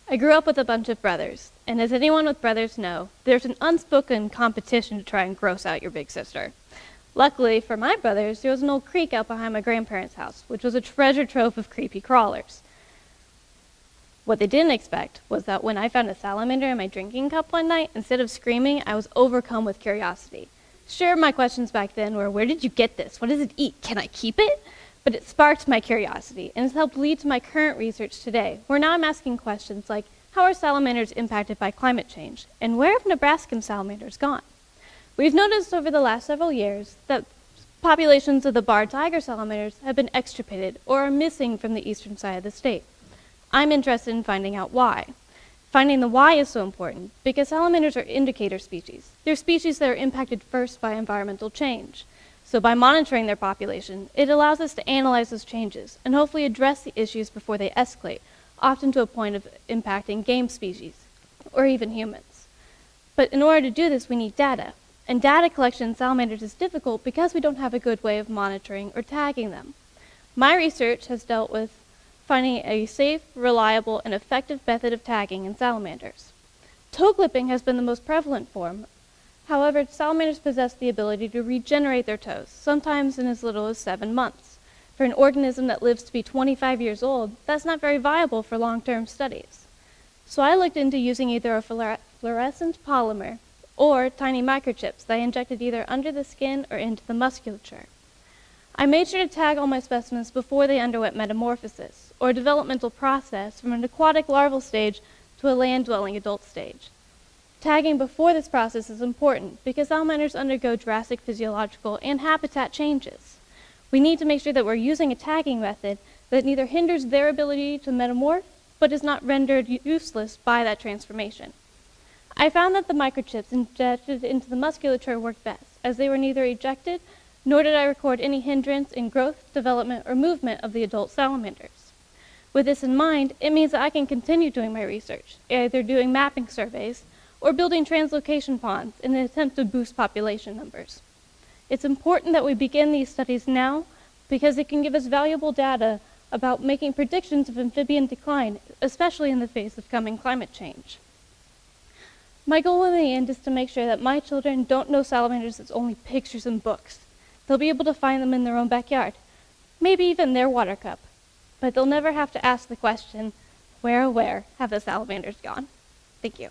I grew up with a bunch of brothers, and as anyone with brothers know, there's an unspoken competition to try and gross out your big sister. Luckily for my brothers, there was an old creek out behind my grandparents' house, which was a treasure trove of creepy crawlers. What they didn't expect was that when I found a salamander in my drinking cup one night, instead of screaming, I was overcome with curiosity. Sure, my questions back then were, where did you get this? What does it eat? Can I keep it? But it sparked my curiosity, and it's helped lead to my current research today, where now I'm asking questions like, how are salamanders impacted by climate change? And where have Nebraskan salamanders gone? We've noticed over the last several years that populations of the barred tiger salamanders have been extirpated or are missing from the eastern side of the state. I'm interested in finding out why. Finding the why is so important because salamanders are indicator species. They're species that are impacted first by environmental change. So by monitoring their population, it allows us to analyze those changes and hopefully address the issues before they escalate, often to a point of impacting game species, or even humans. But in order to do this, we need data. And data collection in salamanders is difficult because we don't have a good way of monitoring or tagging them. My research has dealt with finding a safe, reliable, and effective method of tagging in salamanders. Toe clipping has been the most prevalent form. However, salamanders possess the ability to regenerate their toes, sometimes in as little as 7 months. For an organism that lives to be 25 years old, that's not very viable for long-term studies. So I looked into using either a fluorescent polymer or tiny microchips that I injected either under the skin or into the musculature. I made sure to tag all my specimens before they underwent metamorphosis, or a developmental process from an aquatic larval stage to a land-dwelling adult stage. Tagging before this process is important because salamanders undergo drastic physiological and habitat changes. We need to make sure that we're using a tagging method that neither hinders their ability to metamorph, but is not rendered useless by that transformation. I found that the microchips injected into the musculature worked best, as they were neither ejected, nor did I record any hindrance in growth, development, or movement of the adult salamanders. With this in mind, it means that I can continue doing my research, either doing mapping surveys or building translocation ponds in an attempt to boost population numbers. It's important that we begin these studies now because it can give us valuable data about making predictions of amphibian decline, especially in the face of coming climate change. My goal in the end is to make sure that my children don't know salamanders as only pictures in books. They'll be able to find them in their own backyard, maybe even their water cup, but they'll never have to ask the question, where have the salamanders gone? Thank you.